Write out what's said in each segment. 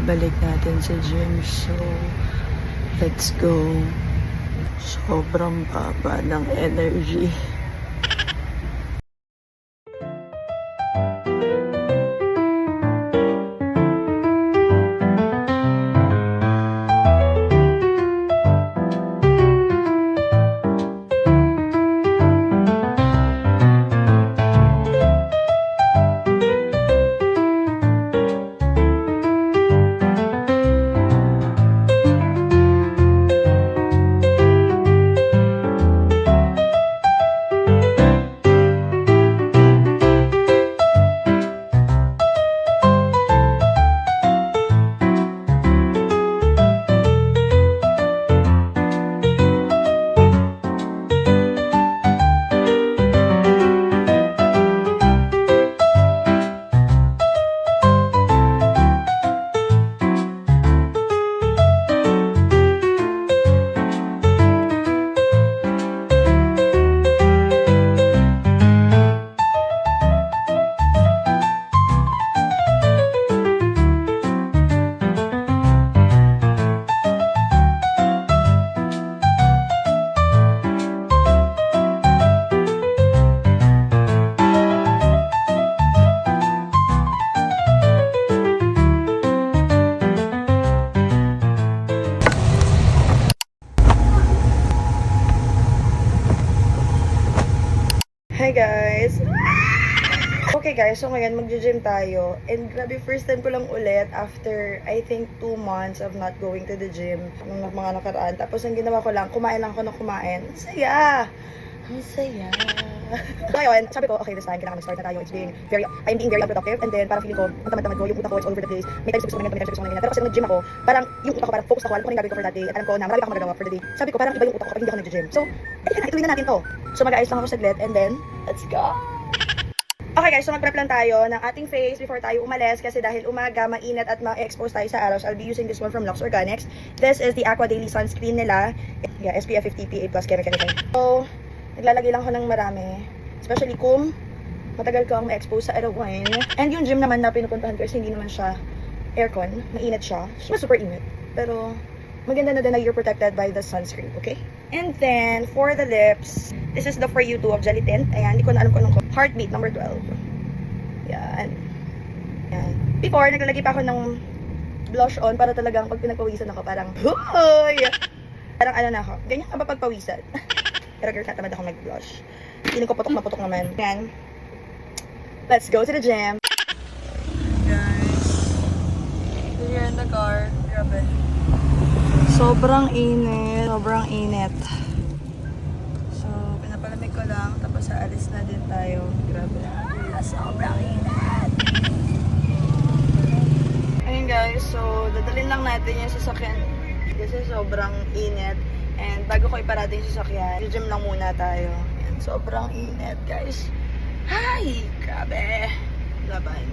ibabalik natin sa gym. So, let's go. Sobrang baba ng energy. Hi guys! Okay guys, so ngayon magja-gym tayo. And grabe, first time ko lang ulit after I think 2 months of not going to the gym. Nung mga nakaraan. Tapos ang ginawa ko lang, kumain lang ako ng kumain. Ang saya! Ang saya! Ngayon, sabi ko, okay, this time, kailangan mag-start na tayo. I'm being very unproductive. And then, parang feeling ko, ang tamad-tamad ko, yung utak ko, it's all over the place. May times gusto ko na ganyan, gusto ko na ganyan. Pero kasi nung nag-gym ako, parang yung utak ko, parang focus ako, alam ko na yung gagawin ko for that day. At alam ko na marami akong magagawa for the day. Sabi ko, parang iba yung utak ko kapag hindi ako nag-gym. So, ituloy na natin to. So, mag-ayos lang ako saglit, and then, let's go! Okay guys, so mag-prep lang tayo ng ating face before tayo umalis kasi dahil umaga, mainit at ma-expose tayo sa araw. So I'll be using this one from Lux Organics. This is the Aqua Daily Sunscreen nila. Yeah, SPF 50 PA+, chemical. So, naglalagay lang ako ng marami. Especially kung matagal kang ma-expose sa arawan. And yung gym naman na pinupuntahan ko kasi hindi naman siya aircon. Mainit siya. So, super init. Pero, maganda na din na you're protected by the sunscreen, okay? And then, for the lips, this is the For You 2 of Jelly Tint. Ayan, hindi ko na alam kung anong Heartbeat number 12. Yan. Yan. Before, naglalagay pa ako ng blush on para talagang pag pinagpawisan ako, parang, hoy! Parang ano na ako. Ganyan ka ba pagpawisan? Pero girl, tatamad ako mag-blush. Feeling ko putok na putok naman. Yan. Let's go to the gym. Guys. We're in the car. Grabe. Sobrang init. Sobrang init. So, pinapalamig ko lang. Tapos aalis na din tayo. Grabe. Sobrang init. Ayun guys. So, dadalhin lang natin yung sasakyan. Kasi sobrang init. And bago ko iparating yung sasakyan, gym lang muna tayo. Yan. Sobrang init guys. Hi! Grabe. Laban.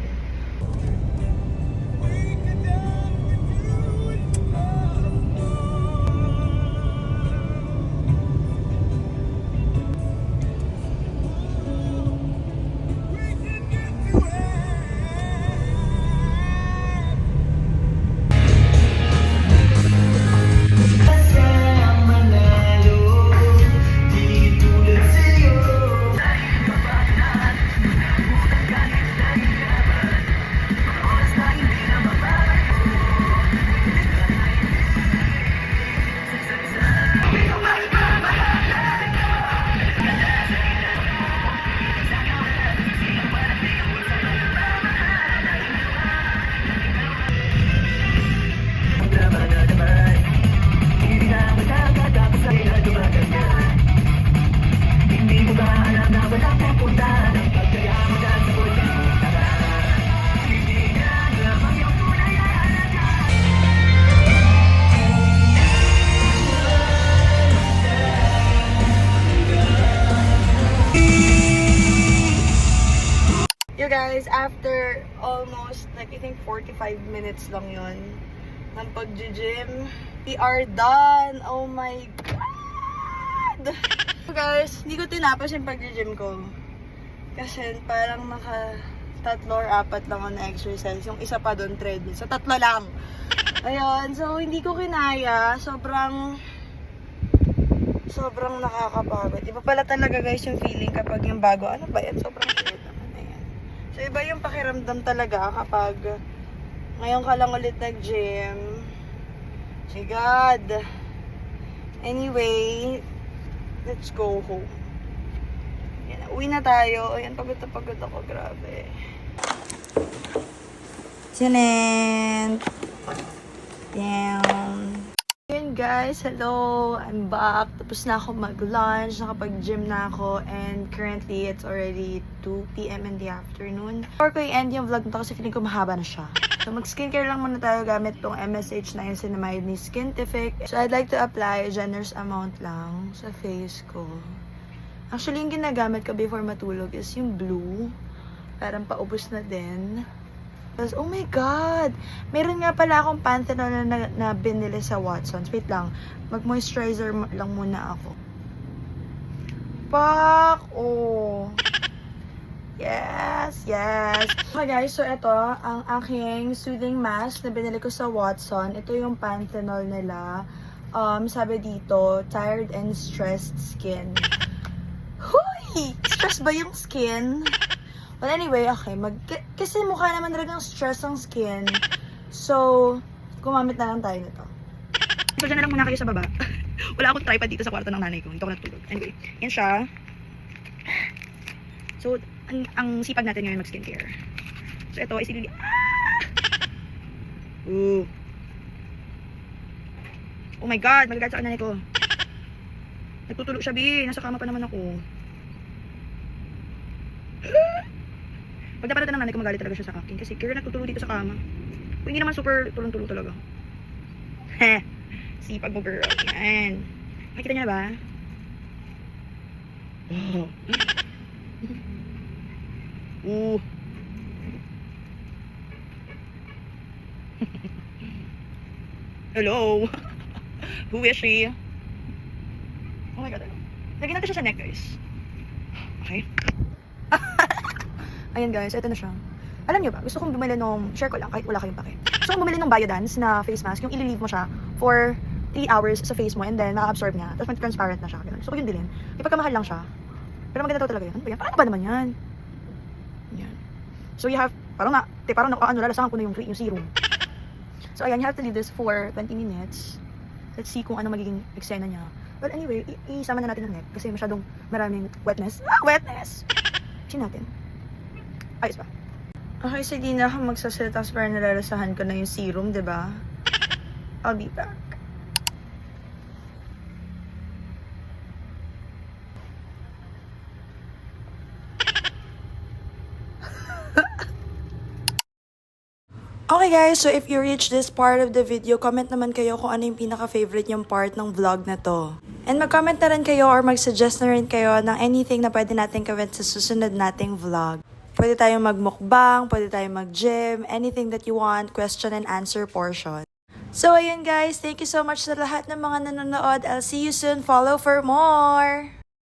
Guys, after almost like I think 45 minutes lang yun ng pag-gym, we are done. Oh my god. So guys, hindi ko tinapos yung pag-gym ko kasi parang 3 or 4 lang ako na-exercise. Yung isa pa doon, treadmill. So, 3 lang. Ayun, so hindi ko kinaya. Sobrang nakakapagod. Iba pala talaga guys yung feeling kapag yung bago. Ano ba yan? Sobrang weird naman na yan. So, iba yung pakiramdam talaga kapag ngayon ka lang ulit nag-gym. My God. Anyway, let's go home. Yan, uwi na tayo. Ayan, pagod na pagod ako. Grabe. Sinent. Damn. Ayan guys, hello. I'm back. Tapos na ako mag-lunch. Nakapag-gym na ako. And currently, it's already 2 p.m. in the afternoon. Before ko i-end yung vlog nito kasi feeling ko mahaba na siya. So, mag-skincare lang muna tayo gamit tong MSH na yung Niacinamide ni Skintific. So, I'd like to apply a generous amount lang sa face ko. Actually, yung ginagamit ko before matulog is yung blue. Parang paubos na din. Tapos, oh my God! Meron nga pala akong panthenol na binili sa Watsons. Wait lang. Mag-moisturizer lang muna ako. Pak! Oh! Yes! Yes! Okay guys, so ito, ang aking soothing mask na binili ko sa Watson. Ito yung panthenol nila. Sabi dito, tired and stressed skin. Huy! Stress ba yung skin? Well, anyway, okay. Kasi mukha naman talagang stress ang skin. So, gumamit na lang tayo nito. So, dyan na lang muna kayo sa baba. Wala akong tripod dito sa kwarto ng nanay ko. Hindi ako natulog. Anyway, yan siya. So, ang sipag natin ngayon mag-skincare. So, ito is ilili... Ooh. Oh my God! Magagalit sa nanay ko. Nagtutulog siya, B. Nasa kama pa naman ako. Pag napanood ng nanay ko, magalit talaga siya sa akin. Kasi kaya nagtutulog dito sa kama. Kung hindi naman super tulong-tulong talaga. Heh. Sipag mo, girl. Yan. Makikita niyo na ba? Oh. Hello. Who is she? Oh my God. Lagyan natin siya sa neck, guys. Okay. Ayan guys, ito na siya. Alam niyo ba, gusto kong bumili nung, share ko lang kahit wala kayong pake. Gusto kong bumili nung Biodance na face mask, yung ililive mo siya for 3 hours sa face mo and then ma-absorb niya. Tapos transparent na siya. Ganun. Gusto ko yung bilhin. Ipagkamahal lang siya. Pero maganda daw talaga yun. Ano ba yan? Paano ba naman yan? Yan. So you have, parang lalasahan ko na yung serum. So ayan, you have to leave this for 20 minutes. Let's see kung ano magiging eksena niya. Well anyway, isama na natin ang neck kasi masyadong maraming wetness. Wetness! Chin natin. Ayos ba? Okay, so di na ako magsasalita para nalalasahan ko na yung serum, diba? I'll be back. Okay guys, so if you reach this part of the video, comment naman kayo kung ano yung pinaka-favorite yung part ng vlog na to. And mag-comment na rin kayo or mag-suggest na rin kayo ng anything na pwede natin gawin sa susunod nating vlog. Pwede tayong mag-mukbang, pwede tayong mag-gym, anything that you want, question and answer portion. So ayun guys, thank you so much sa lahat ng mga nanonood. I'll see you soon. Follow for more!